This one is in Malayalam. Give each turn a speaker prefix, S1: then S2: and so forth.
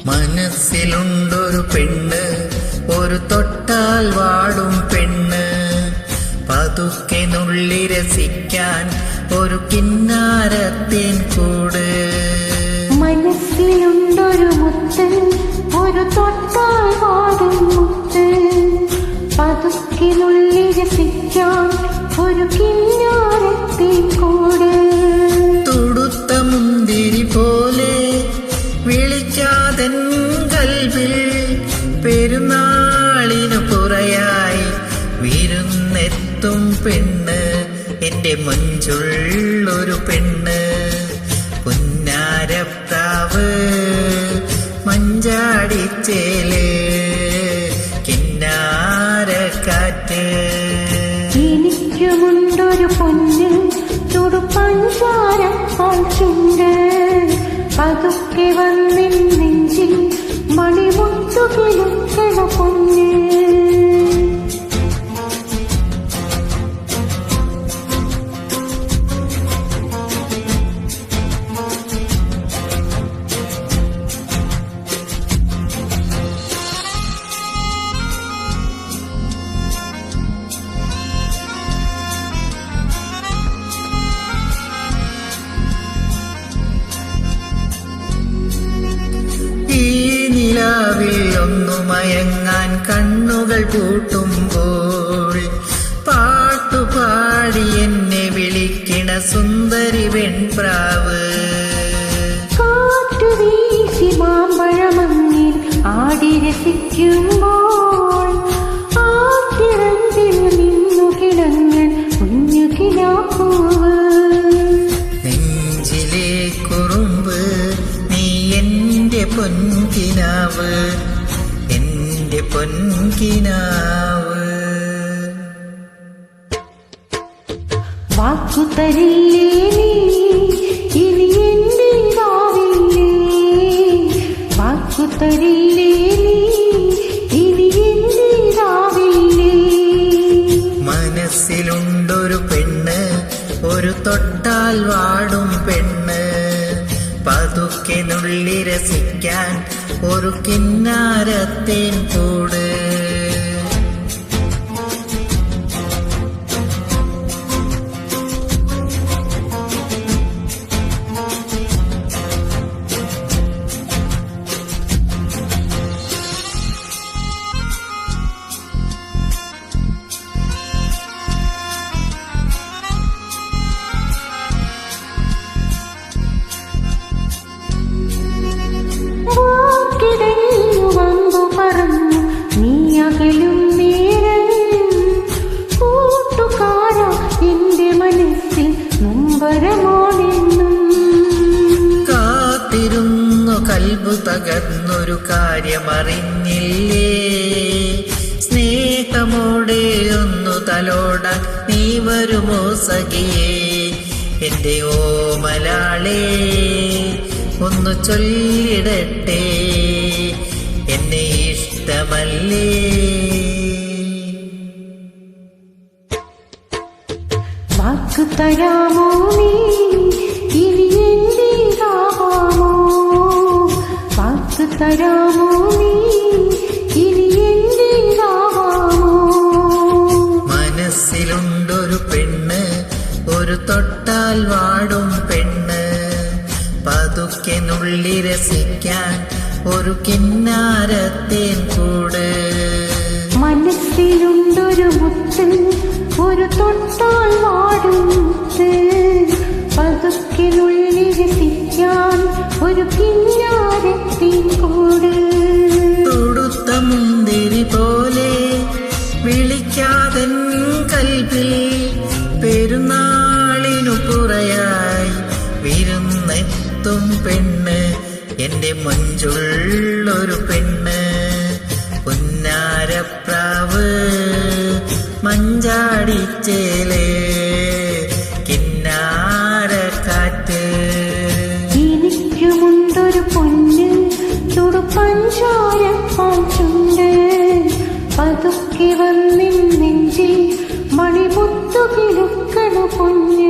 S1: മനസ്സിലുണ്ടൊരു പെണ്ണ്, ഒരു തൊട്ടാൽ വാടും പെണ്ണ്, പതുക്കെ നുള്ളി രസിക്കാൻ ഒരു കിന്നാരത്തേൻ കൂട്.
S2: മനസ്സിലുണ്ടൊരു മുത്ത്, ഒരു തൊട്ടാൽ വാടും മുത്ത്, പതുക്കെ നുള്ളി രസിക്കാൻ ഒരു കിന്നാരത്തേൻ കൂട്.
S1: തുടുത്ത മുന്തിരി പോലെ വിളിക്കാതൻ കൽവിൽ പെരുന്നാളിനു പുറയായി വിരുന്നെത്തും പെണ്ണ്, എന്റെ മഞ്ചുള്ളൊരു പെണ്ണ്. പുന്നാരപ്രാവ് മഞ്ചാടിച്ചേല് കിന്നാരക്കാറ്റ്.
S2: എനിക്കുമുണ്ടൊരു പൊന്ന്, ചുടുപഞ്ചാരപ്പാൽ ചുണ്ട്, പതുക്കെ വന്നിൻ നെഞ്ചിൽ മണിമുത്തുകിലുക്കണ പൊന്ന്.
S1: ഒന്നു മയങ്ങാൻ കണ്ണുകൾ പൂട്ടുമ്പോൾ പാട്ടുപാടി എന്നെ വിളിക്കണ സുന്ദരി വെൺപ്രാവ്.
S2: കാറ്റുവീശി മാമ്പഴമങ്ങിൽ ആടി രസിക്കുമ്പോൾ ആറ്റിറമ്പിൽ നിന്നു കിടങ്ങൻ കുഞ്ഞു കിനാപ്പൂവ്.
S1: നെഞ്ചിലെ കുറുമ്പ് നീ എന്റെ പൊൻകിനാവ്, എന്റെ പൊൻകിനാവ്.
S2: വാക്കുതരില്ലേ നീ ഇനി എന്റേതാവില്ലേ, വാക്കുതരില്ലേ നീ ഇനി എന്റേതാവില്ലേ.
S1: മനസ്സിലുണ്ടൊരു പെണ്ണ്, ഒരു തൊട്ടാൽ വാടും പെണ്ണ്, പതുക്കെ നുള്ളി രസിക്കാൻ ഒരു കിന്നാരത്തേൻ കൂട്. കാത്തിരുന്നു കൽബു തകർന്നൊരു കാര്യമറിഞ്ഞില്ലേ, സ്നേഹമോടെ ഒന്നു തലോടാൻ നീ വരുമോ സഖിയേ. എന്റെ ഓമലാളേ ഒന്ന് ചൊല്ലിടട്ടെ, എന്നെ ഇഷ്ടമല്ലേ.
S2: വാക്കു തരാമോ നീ ഇനി എന്റേതാവാമോ, വാക്കു തരാമോ നീ ഇനി എന്റേതാവാമോ.
S1: മനസ്സിലുണ്ടൊരു പെണ്ണ്, ഒരു തൊട്ടാൽ വാടും പെണ്ണ്, പതുക്കെ നുള്ളി രസിക്കാൻ ഒരു കിന്നാരത്തേൻ കൂട്.
S2: മനസ്സിലുണ്ടൊരു മുത്ത്, ഒരു തൊട്ടാൽ വാടും മുത്ത്, പതുക്കെ നുള്ളി രസിക്കാൻ ഒരു കിന്നാരത്തേൻ കൂട്.
S1: തുടുത്ത മുന്തിരി പോലെ വിളിക്കാതൻ കൽവിൽ പെരുന്നാളിനു പുറയായി വിരുന്നെത്തും പെണ്ണ്, എന്റെ മഞ്ചുള്ളൊരു പെണ്ണ്. പുന്നാരപ്രാവ് മഞ്ചാടിച്ചേല് കിന്നാരക്കാറ്റ്.
S2: എനിക്കുമുണ്ടൊരു പൊന്ന്, ചുടുപഞ്ചാരപ്പാൽ ചുണ്ട്, പതുക്കെ വന്നിൻ നെഞ്ചിൽ മണിമുത്തുകിലുക്കണ പൊന്ന്.